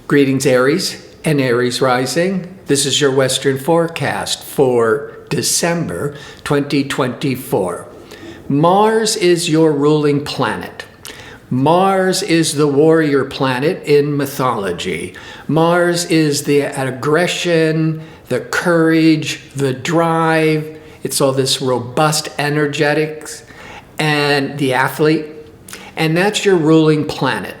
Greetings, Aries and Aries rising. This is your Western forecast for December 2024. Mars is your ruling planet. Mars is the warrior planet in mythology. Mars is the aggression, the courage, the drive. It's all this robust energetics and the athlete. And that's your ruling planet.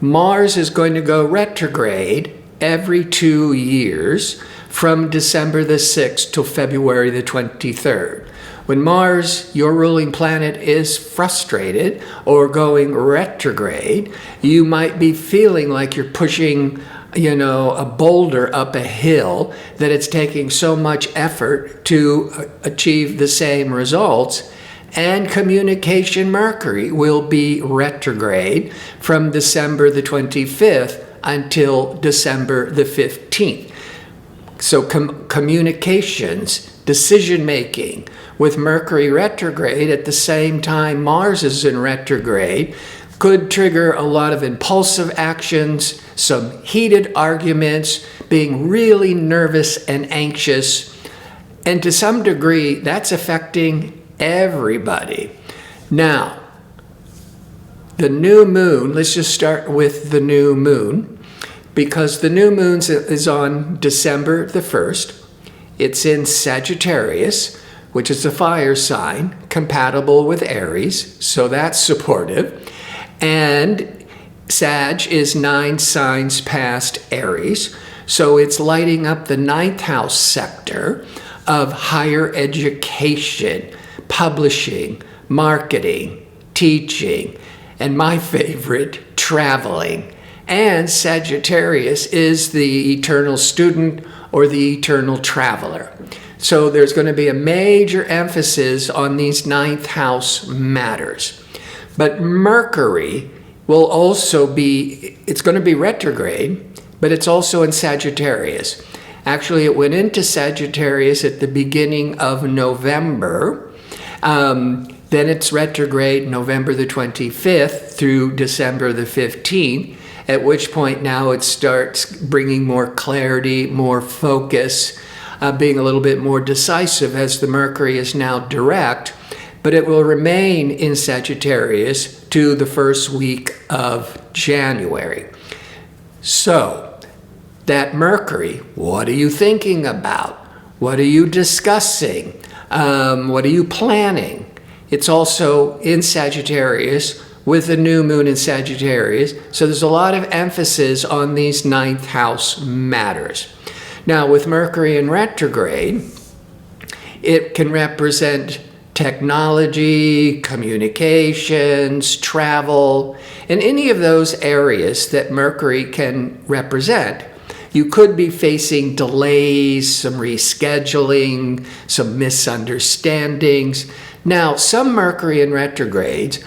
Mars is going to go retrograde every 2 years from December the 6th to February the 23rd. When Mars, your ruling planet, is frustrated or going retrograde, you might be feeling like you're pushing, a boulder up a hill, that it's taking so much effort to achieve the same results. And communication Mercury will be retrograde from December the 25th until December the 15th. So communications, decision-making with Mercury retrograde at the same time Mars is in retrograde could trigger a lot of impulsive actions, some heated arguments, being really nervous and anxious. And to some degree, that's affecting everybody. Now, the new moon, let's just start with the new moon, because the new moon is on December the 1st. It's in Sagittarius, which is a fire sign, compatible with Aries, so that's supportive. And Sag is 9 signs past Aries, so it's lighting up the 9th house sector of higher education, publishing, marketing, teaching, and my favorite, traveling. And Sagittarius is the eternal student or the eternal traveler. So there's going to be a major emphasis on these 9th house matters. But Mercury will also be, it's going to be retrograde, but it's also in Sagittarius. Actually, it went into Sagittarius at the beginning of November. Then it's retrograde November the 25th through December the 15th, at which point now it starts bringing more clarity, more focus, being a little bit more decisive as the Mercury is now direct, but it will remain in Sagittarius to the first week of January. So, that Mercury, what are you thinking about? What are you discussing? What are you planning? It's also in Sagittarius with the new moon in Sagittarius. So there's a lot of emphasis on these 9th house matters. Now with Mercury in retrograde, it can represent technology, communications, travel, and any of those areas that Mercury can represent. You could be facing delays, some rescheduling, some misunderstandings. Now, some Mercury in retrogrades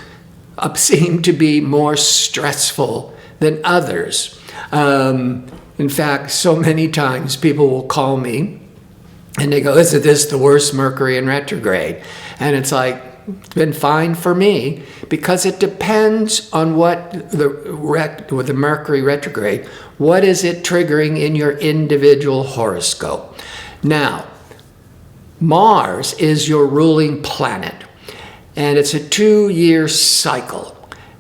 seem to be more stressful than others. In fact, so many times people will call me and they go, isn't this the worst Mercury in retrograde? And it's like, it's been fine for me, because it depends on what with the Mercury retrograde, what is it triggering in your individual horoscope. Now, Mars is your ruling planet, and it's a 2-year cycle.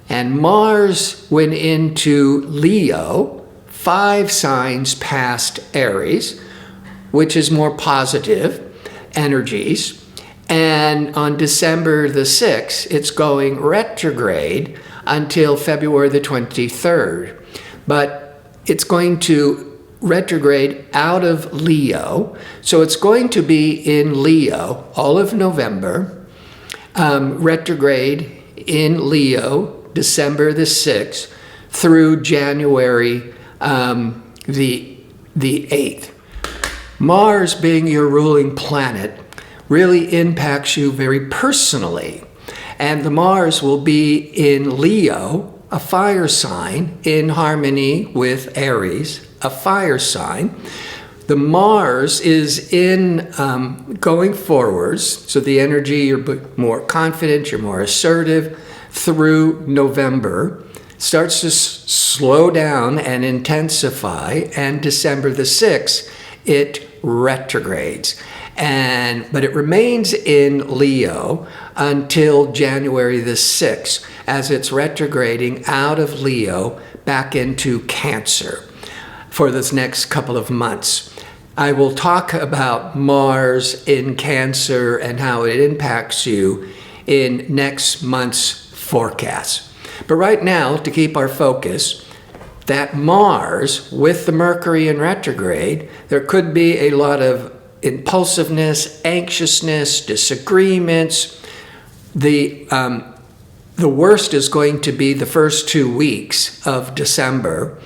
And Mars went into Leo, 5 signs past Aries, which is more positive energies. And on December the 6th, it's going retrograde until February the 23rd. But it's going to retrograde out of Leo. So it's going to be in Leo all of November, retrograde in Leo, December the 6th, through January the 8th. Mars, being your ruling planet, really impacts you very personally. And the Mars will be in Leo, a fire sign, in harmony with Aries, a fire sign. The Mars is in going forwards, so the energy, you're more confident, you're more assertive through November, starts to slow down and intensify, and December the 6th, it retrogrades. But it remains in Leo until January the 6th, as it's retrograding out of Leo back into Cancer for this next couple of months. I will talk about Mars in Cancer and how it impacts you in next month's forecast. But right now, to keep our focus, that Mars with the Mercury in retrograde, there could be a lot of impulsiveness, anxiousness, disagreements. The worst is going to be the first 2 weeks of December.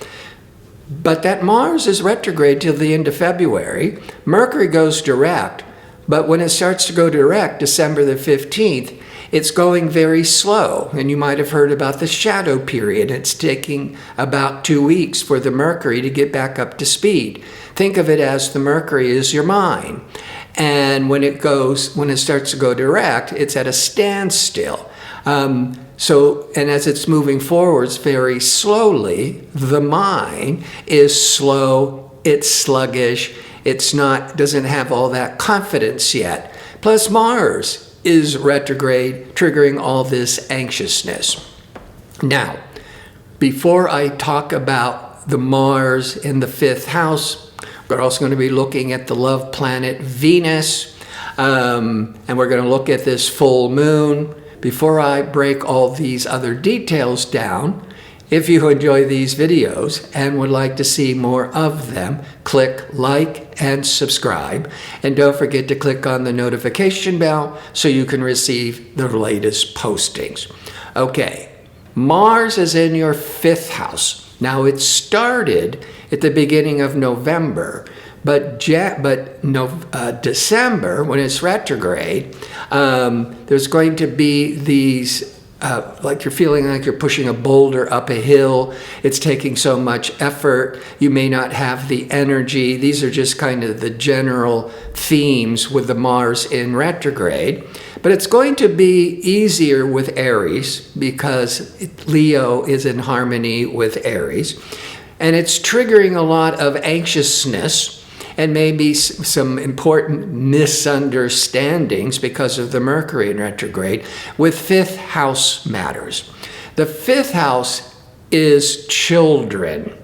But that Mars is retrograde till the end of February. Mercury goes direct, but when it starts to go direct, December the 15th, it's going very slow. And you might have heard about the shadow period. It's taking about 2 weeks for the Mercury to get back up to speed. Think of it as the Mercury is your mind. And when it starts to go direct, it's at a standstill. And as it's moving forwards very slowly, the mind is slow, it's sluggish, doesn't have all that confidence yet. Plus Mars is retrograde, triggering all this anxiousness. Now, before I talk about the Mars in the 5th house, we're also going to be looking at the love planet Venus, and we're going to look at this full moon. Before I break all these other details down, if you enjoy these videos and would like to see more of them, click like and subscribe. And don't forget to click on the notification bell so you can receive the latest postings. Okay, Mars is in your 5th house. Now it started at the beginning of November, but December, when it's retrograde, there's going to be these, like you're feeling like you're pushing a boulder up a hill. It's taking so much effort. You may not have the energy. These are just kind of the general themes with the Mars in retrograde. But it's going to be easier with Aries because Leo is in harmony with Aries. And it's triggering a lot of anxiousness and maybe some important misunderstandings because of the Mercury in retrograde with 5th house matters. The 5th house is children.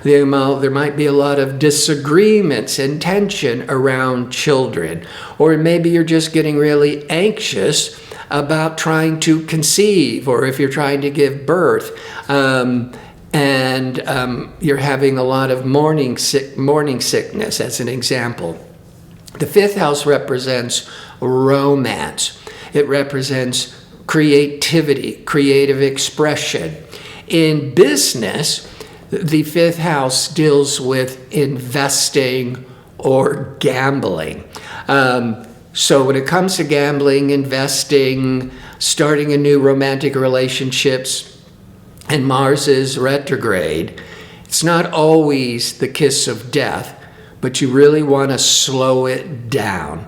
There might be a lot of disagreements and tension around children. Or maybe you're just getting really anxious about trying to conceive, or if you're trying to give birth. And you're having a lot of morning sickness, as an example. The 5th house represents romance. It represents creativity, creative expression. In business, the 5th house deals with investing or gambling. So when it comes to gambling, investing, starting a new romantic relationships, and Mars is retrograde, it's not always the kiss of death, but you really want to slow it down.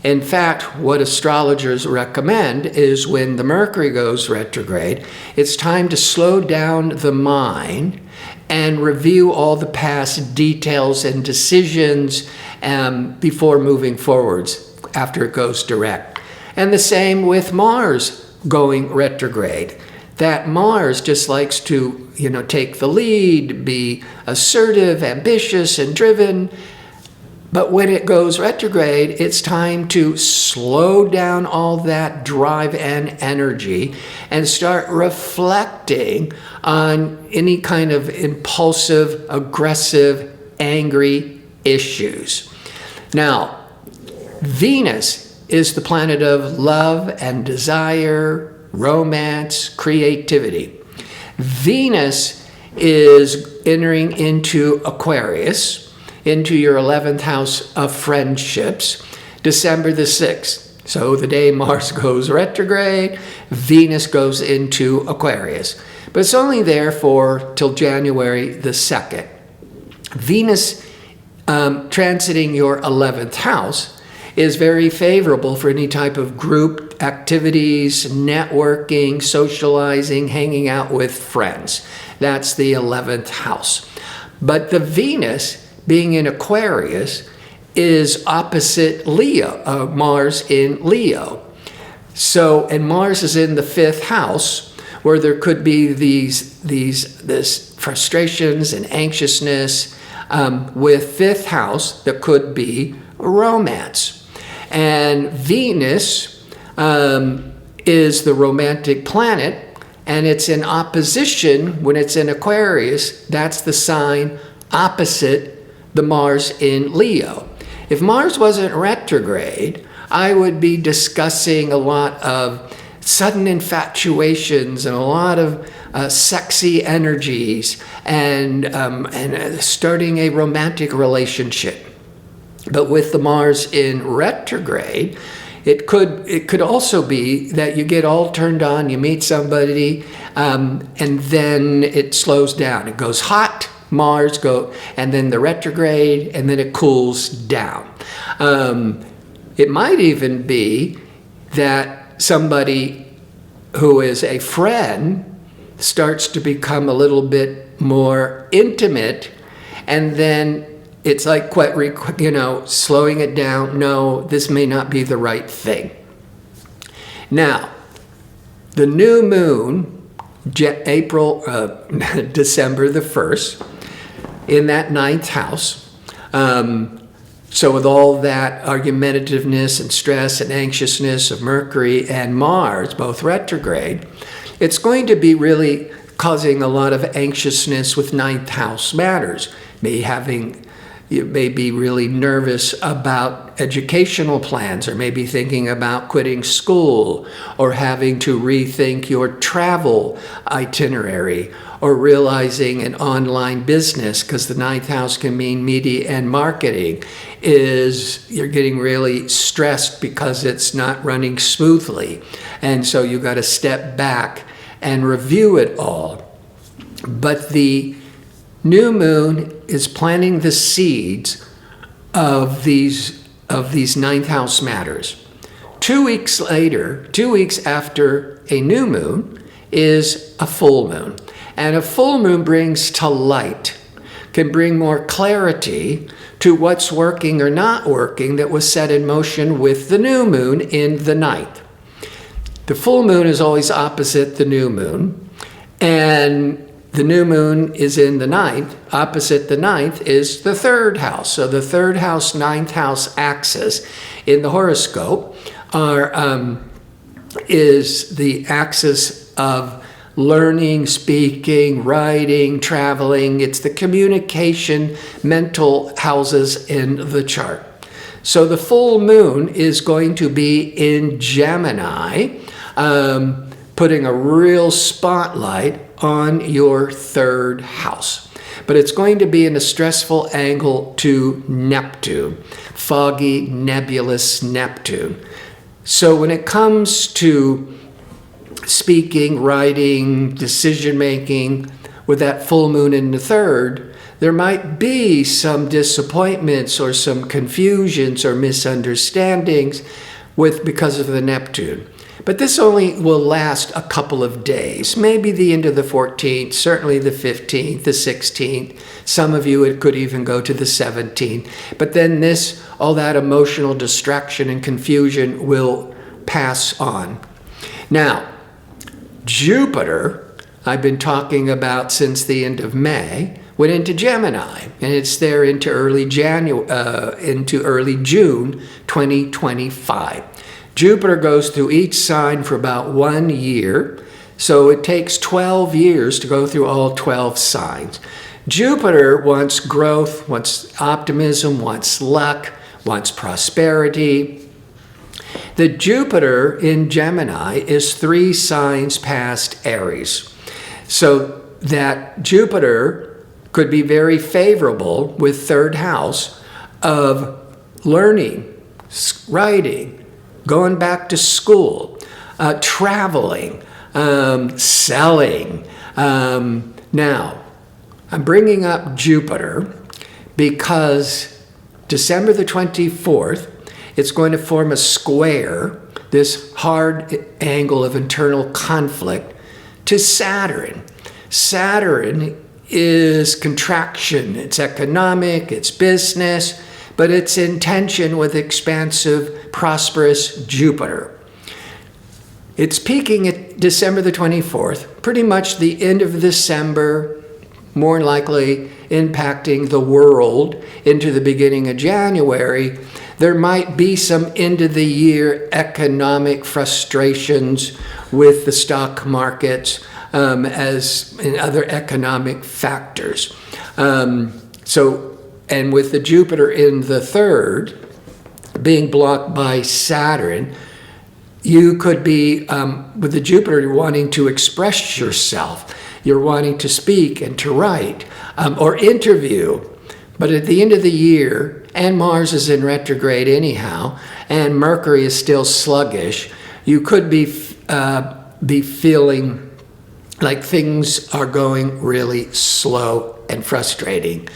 In fact, what astrologers recommend is when the Mercury goes retrograde, it's time to slow down the mind and review all the past details and decisions before moving forwards after it goes direct. And the same with Mars going retrograde. That Mars just likes to, take the lead, be assertive, ambitious, and driven. But when it goes retrograde, it's time to slow down all that drive and energy and start reflecting on any kind of impulsive, aggressive, angry issues. Now, Venus is the planet of love and desire, romance, creativity. Venus is entering into Aquarius, into your 11th house of friendships, December the 6th. So the day Mars goes retrograde, Venus goes into Aquarius. But it's only there till January the 2nd. Venus transiting your 11th house is very favorable for any type of group activities, networking, socializing, hanging out with friends. That's the 11th house. But the Venus, being in Aquarius, is opposite Leo, Mars in Leo. So, and Mars is in the 5th house, where there could be this frustrations and anxiousness with 5th house that could be romance. And Venus is the romantic planet, and it's in opposition when it's in Aquarius. That's the sign opposite the Mars in Leo. If Mars wasn't retrograde, I would be discussing a lot of sudden infatuations and a lot of sexy energies and starting a romantic relationship. But with the Mars in retrograde, it could also be that you get all turned on, you meet somebody, and then it slows down. It goes hot, Mars and then the retrograde, and then it cools down. It might even be that somebody who is a friend starts to become a little bit more intimate, and then it's like, slowing it down. No, this may not be the right thing. Now, the new moon, December the 1st, in that 9th house. So with all that argumentativeness and stress and anxiousness of Mercury and Mars, both retrograde, it's going to be really causing a lot of anxiousness with 9th house matters. You may be really nervous about educational plans, or maybe thinking about quitting school, or having to rethink your travel itinerary, or realizing an online business, because the 9th house can mean media and marketing, you're getting really stressed because it's not running smoothly. And so you've got to step back and review it all. But the new moon is planting the seeds of these 9th house matters. 2 weeks later, 2 weeks after a new moon, is a full moon. And a full moon brings to light, can bring more clarity to what's working or not working that was set in motion with the new moon in the 9th. The full moon is always opposite the new moon, and the new moon is in the 9th. Opposite the 9th is the 3rd house. So the 3rd house, 9th house axis in the horoscope is the axis of learning, speaking, writing, traveling. It's the communication mental houses in the chart. So the full moon is going to be in Gemini, putting a real spotlight on your 3rd house. But it's going to be in a stressful angle to Neptune, foggy, nebulous Neptune. So when it comes to speaking, writing, decision-making, with that full moon in the 3rd, there might be some disappointments or some confusions or misunderstandings because of the Neptune. But this only will last a couple of days, maybe the end of the 14th, certainly the 15th, the 16th. Some of you, it could even go to the 17th. But then all that emotional distraction and confusion will pass on. Now, Jupiter, I've been talking about since the end of May, went into Gemini, and it's there into early June 2025. Jupiter goes through each sign for about 1 year, so it takes 12 years to go through all 12 signs. Jupiter wants growth, wants optimism, wants luck, wants prosperity. The Jupiter in Gemini is 3 signs past Aries, so that Jupiter could be very favorable with 3rd house of learning, writing, going back to school, traveling, selling. Now, I'm bringing up Jupiter because December the 24th, it's going to form a square, this hard angle of internal conflict, to Saturn. Saturn is contraction. It's economic, it's business, but it's in tension with expansive, prosperous Jupiter. It's peaking at December the 24th, pretty much the end of December, more likely impacting the world into the beginning of January. There might be some end of the year economic frustrations with the stock markets, as in other economic factors. And with the Jupiter in the third being blocked by Saturn, you could be, with the Jupiter, you're wanting to express yourself. You're wanting to speak and to write or interview. But at the end of the year, and Mars is in retrograde anyhow, and Mercury is still sluggish, you could be feeling like things are going really slow and frustrating.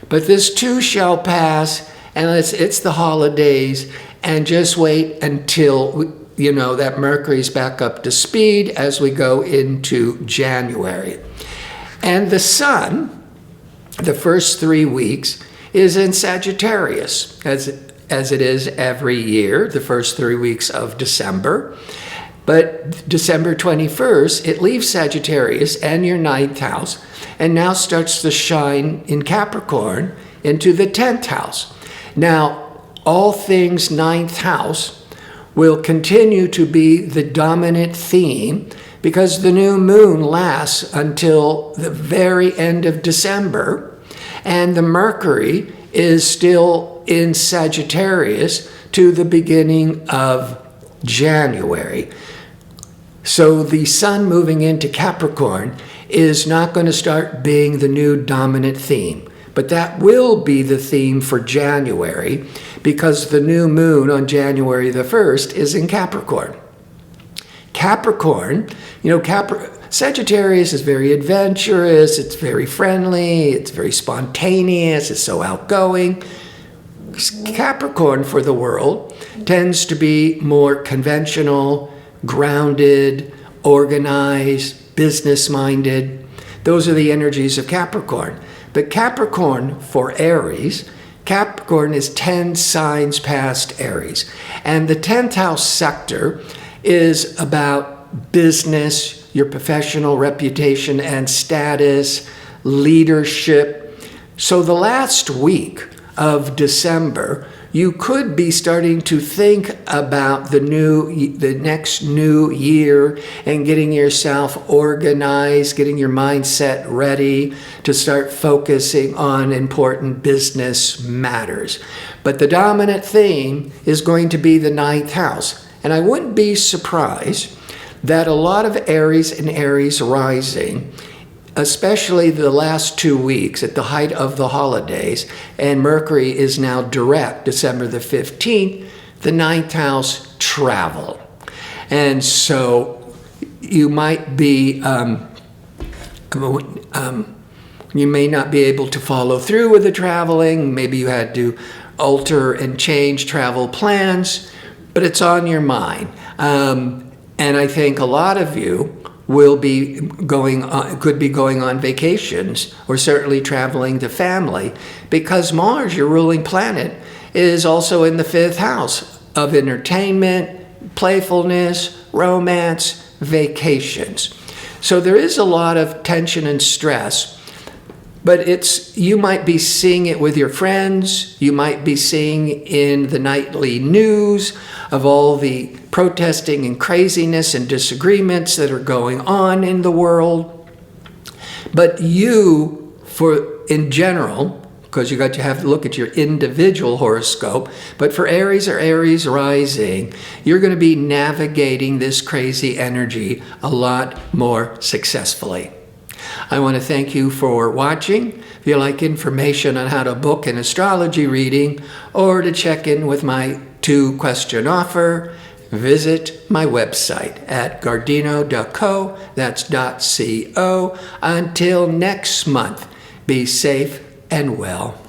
But this too shall pass, and it's the holidays, and just wait until that Mercury's back up to speed as we go into January. And the Sun, the first 3 weeks, is in Sagittarius, as it is every year, the first 3 weeks of December. But December 21st, it leaves Sagittarius and your 9th house, and now starts to shine in Capricorn into the 10th house. Now, all things 9th house will continue to be the dominant theme because the new moon lasts until the very end of December, and the Mercury is still in Sagittarius to the beginning of January. So the Sun moving into Capricorn is not going to start being the new dominant theme. But that will be the theme for January because the new moon on January the 1st is in Capricorn. Capricorn, Sagittarius is very adventurous, it's very friendly, it's very spontaneous, it's so outgoing. Capricorn for the world tends to be more conventional, grounded, organized, business-minded. Those are the energies of Capricorn. But Capricorn for Aries, Capricorn is 10 signs past Aries. And the 10th house sector is about business, your professional reputation and status, leadership. So the last week of December, you could be starting to think about the next new year and getting yourself organized, getting your mindset ready to start focusing on important business matters. But the dominant theme is going to be the 9th house. And I wouldn't be surprised that a lot of Aries and Aries rising, especially the last 2 weeks at the height of the holidays, and Mercury is now direct, December the 15th, the 9th house travel. And so you might be, you may not be able to follow through with the traveling. Maybe you had to alter and change travel plans, but it's on your mind. And I think a lot of you will be could be going on vacations or certainly traveling to family because Mars, your ruling planet, is also in the 5th house of entertainment, playfulness, romance, vacations. So there is a lot of tension and stress, but you might be seeing it with your friends. You might be seeing in the nightly news of all the protesting and craziness and disagreements that are going on in the world. But in general, because you got to have to look at your individual horoscope, but for Aries or Aries rising, you're going to be navigating this crazy energy a lot more successfully. I want to thank you for watching. If you like information on how to book an astrology reading or to check in with my 2-question offer, visit my website at gardino.co, that's .co. Until next month, be safe and well.